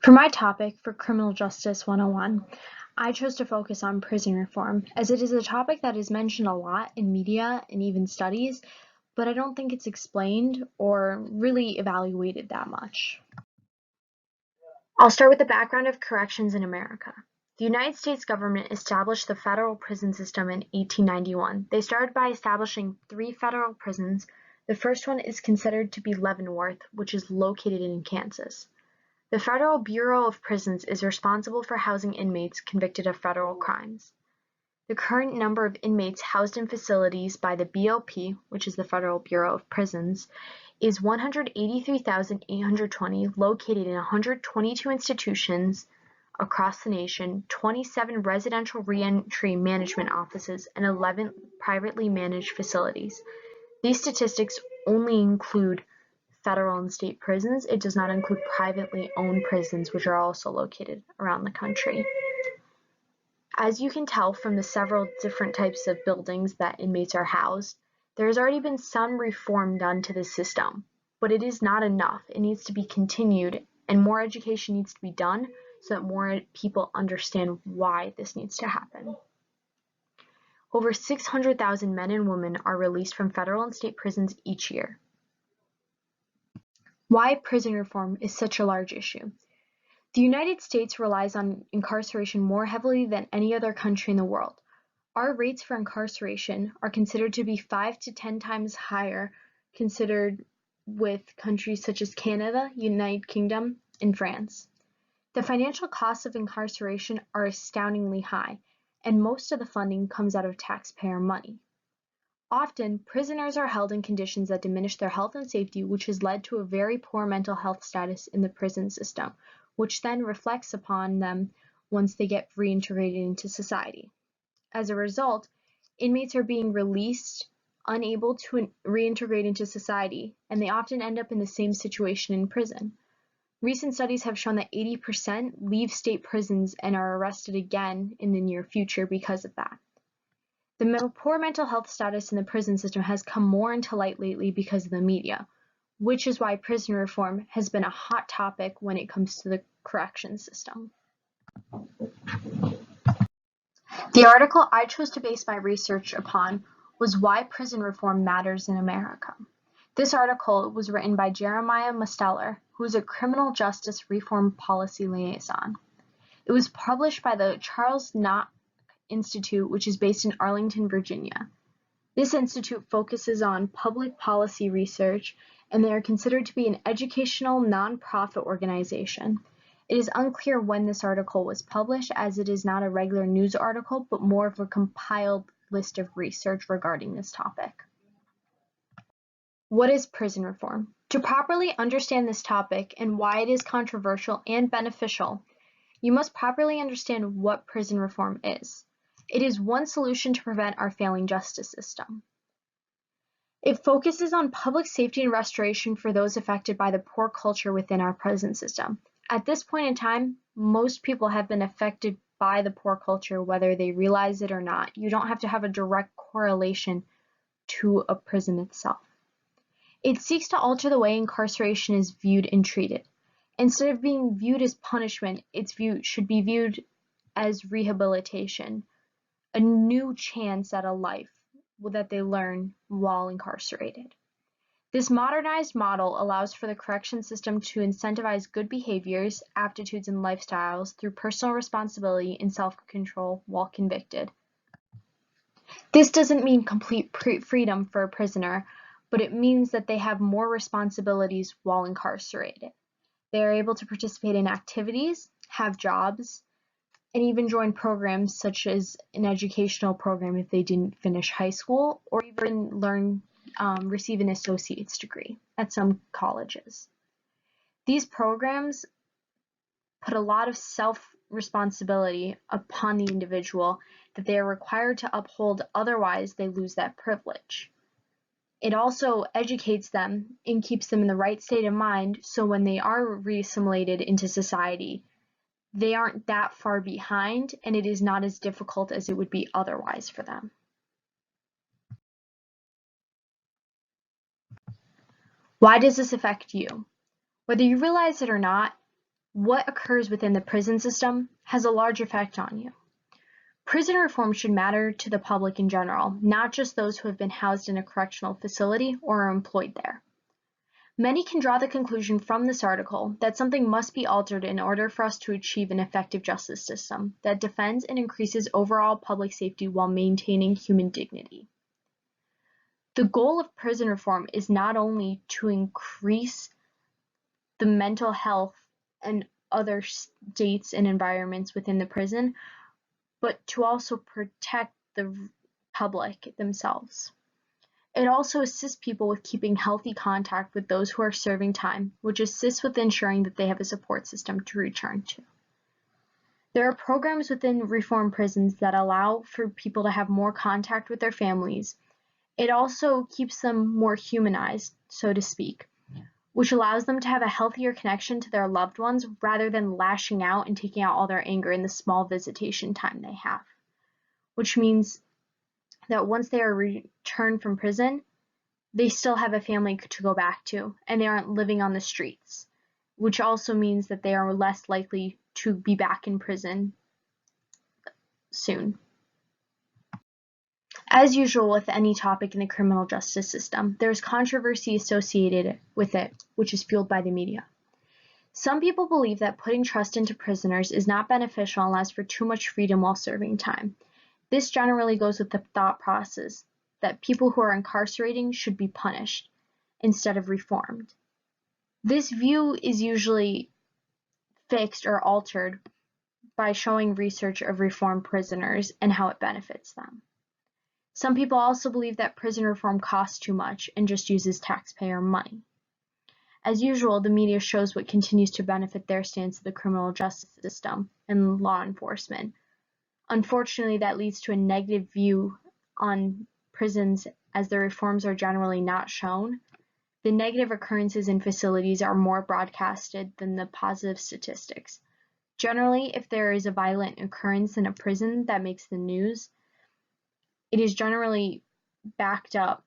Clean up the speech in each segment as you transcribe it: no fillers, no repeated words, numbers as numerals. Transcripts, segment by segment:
For my topic for Criminal Justice 101, I chose to focus on prison reform, as it is a topic that is mentioned a lot in media and even studies, but I don't think it's explained or really evaluated that much. I'll start with the background of corrections in America. The United States government established the federal prison system in 1891. They started by establishing 3 federal prisons. The first one is considered to be Leavenworth, which is located in Kansas. The Federal Bureau of Prisons is responsible for housing inmates convicted of federal crimes. The current number of inmates housed in facilities by the BOP, which is the Federal Bureau of Prisons, is 183,820, located in 122 institutions across the nation, 27 residential reentry management offices, and 11 privately managed facilities. These statistics only include federal and state prisons. It does not include privately owned prisons, which are also located around the country. As you can tell from the several different types of buildings that inmates are housed, there has already been some reform done to the system, but it is not enough. It needs to be continued, and more education needs to be done so that more people understand why this needs to happen. Over 600,000 men and women are released from federal and state prisons each year. Why prison reform is such a large issue. The United States relies on incarceration more heavily than any other country in the world. Our rates for incarceration are considered to be 5 to 10 times higher considered with countries such as Canada, United Kingdom, and France. The financial costs of incarceration are astoundingly high, and most of the funding comes out of taxpayer money. Often, prisoners are held in conditions that diminish their health and safety, which has led to a very poor mental health status in the prison system, which then reflects upon them once they get reintegrated into society. As a result, inmates are being released, unable to reintegrate into society, and they often end up in the same situation in prison. Recent studies have shown that 80% leave state prisons and are arrested again in the near future because of that. The poor mental health status in the prison system has come more into light lately because of the media, which is why prison reform has been a hot topic when it comes to the corrections system. The article I chose to base my research upon was Why Prison Reform Matters in America. This article was written by Jeremiah Musteller, who is a criminal justice reform policy liaison. It was published by the Charles Knox Institute, which is based in Arlington, Virginia. This institute focuses on public policy research, and they are considered to be an educational nonprofit organization. It is unclear when this article was published, as it is not a regular news article, but more of a compiled list of research regarding this topic. What is prison reform? To properly understand this topic and why it is controversial and beneficial, you must properly understand what prison reform is. It is one solution to prevent our failing justice system. It focuses on public safety and restoration for those affected by the poor culture within our prison system. At this point in time, most people have been affected by the poor culture, whether they realize it or not. You don't have to have a direct correlation to a prison itself. It seeks to alter the way incarceration is viewed and treated. Instead of being viewed as punishment, should be viewed as rehabilitation, a new chance at a life that they learn while incarcerated. This modernized model allows for the correction system to incentivize good behaviors, aptitudes, and lifestyles through personal responsibility and self-control while convicted. This doesn't mean complete freedom for a prisoner, but it means that they have more responsibilities while incarcerated. They are able to participate in activities, have jobs, and even join programs such as an educational program if they didn't finish high school, or even receive an associate's degree at some colleges. These programs put a lot of self-responsibility upon the individual that they are required to uphold, otherwise they lose that privilege. It also educates them and keeps them in the right state of mind, so when they are re-assimilated into society, they aren't that far behind, and it is not as difficult as it would be otherwise for them. Why does this affect you? Whether you realize it or not, what occurs within the prison system has a large effect on you. Prison reform should matter to the public in general, not just those who have been housed in a correctional facility or are employed there. Many can draw the conclusion from this article that something must be altered in order for us to achieve an effective justice system that defends and increases overall public safety while maintaining human dignity. The goal of prison reform is not only to increase the mental health and other states and environments within the prison, but to also protect the public themselves. It also assists people with keeping healthy contact with those who are serving time, which assists with ensuring that they have a support system to return to. There are programs within reform prisons that allow for people to have more contact with their families. It also keeps them more humanized, so to speak, which allows them to have a healthier connection to their loved ones rather than lashing out and taking out all their anger in the small visitation time they have, which means that once they are returned from prison, they still have a family to go back to, and they aren't living on the streets, which also means that they are less likely to be back in prison soon. As usual with any topic in the criminal justice system, there is controversy associated with it, which is fueled by the media. Some people believe that putting trust into prisoners is not beneficial and allows for too much freedom while serving time. This generally goes with the thought process that people who are incarcerating should be punished instead of reformed. This view is usually fixed or altered by showing research of reformed prisoners and how it benefits them. Some people also believe that prison reform costs too much and just uses taxpayer money. As usual, the media shows what continues to benefit their stance of the criminal justice system and law enforcement. Unfortunately, that leads to a negative view on prisons as the reforms are generally not shown. The negative occurrences in facilities are more broadcasted than the positive statistics. Generally, if there is a violent occurrence in a prison that makes the news, it is generally backed up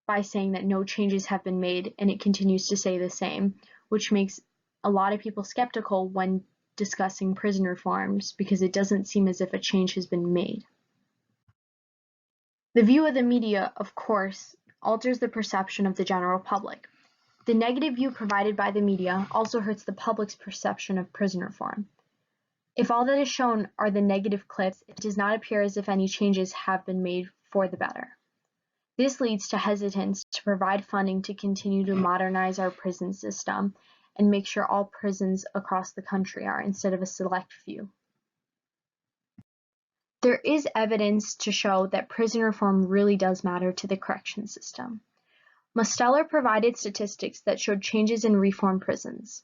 by saying that no changes have been made and it continues to stay the same, which makes a lot of people skeptical when discussing prison reforms because it doesn't seem as if a change has been made. The view of the media, of course, alters the perception of the general public. The negative view provided by the media also hurts the public's perception of prison reform. If all that is shown are the negative clips, it does not appear as if any changes have been made for the better. This leads to hesitance to provide funding to continue to modernize our prison system and make sure all prisons across the country are instead of a select few. There is evidence to show that prison reform really does matter to the correction system. Mosteller provided statistics that showed changes in reform prisons.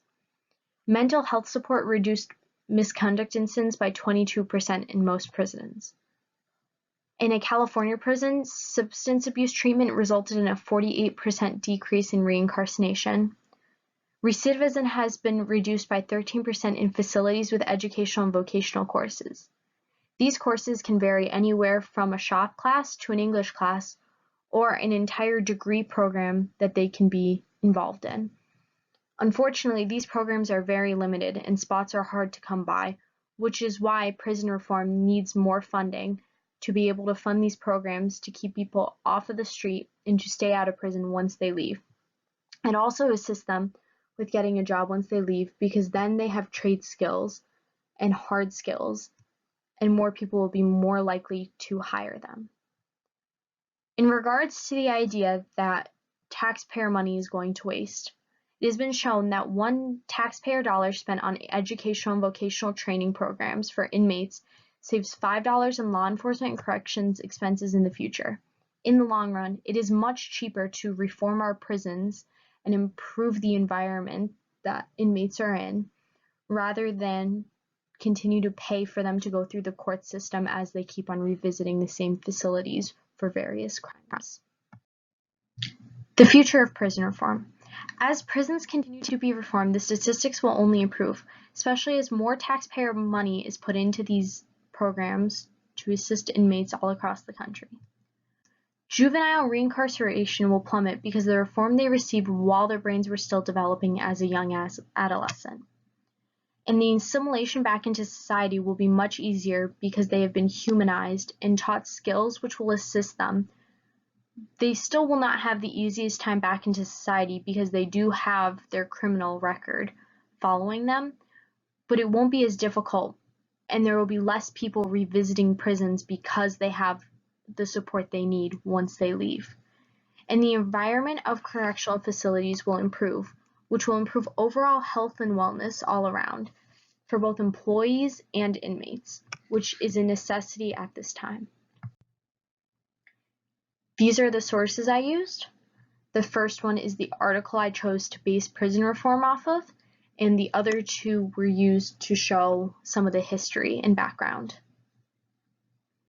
Mental health support reduced misconduct incidents by 22% in most prisons. In a California prison, substance abuse treatment resulted in a 48% decrease in reincarceration. Recidivism has been reduced by 13% in facilities with educational and vocational courses. These courses can vary anywhere from a shop class to an English class or an entire degree program that they can be involved in. Unfortunately, these programs are very limited and spots are hard to come by, which is why prison reform needs more funding to be able to fund these programs to keep people off of the street and to stay out of prison once they leave. And also assist them with getting a job once they leave, because then they have trade skills and hard skills, and more people will be more likely to hire them. In regards to the idea that taxpayer money is going to waste, it has been shown that one taxpayer dollar spent on educational and vocational training programs for inmates saves $5 in law enforcement and corrections expenses in the future. In the long run, it is much cheaper to reform our prisons and improve the environment that inmates are in, rather than continue to pay for them to go through the court system as they keep on revisiting the same facilities for various crimes. The future of prison reform. As prisons continue to be reformed, the statistics will only improve, especially as more taxpayer money is put into these programs to assist inmates all across the country. Juvenile reincarceration will plummet because of the reform they received while their brains were still developing as a young adolescent. And the assimilation back into society will be much easier because they have been humanized and taught skills which will assist them. They still will not have the easiest time back into society because they do have their criminal record following them, but it won't be as difficult, and there will be less people revisiting prisons because they have the support they need once they leave. And the environment of correctional facilities will improve, which will improve overall health and wellness all around for both employees and inmates, which is a necessity at this time. These are the sources I used. The first one is the article I chose to base prison reform off of, and the other two were used to show some of the history and background.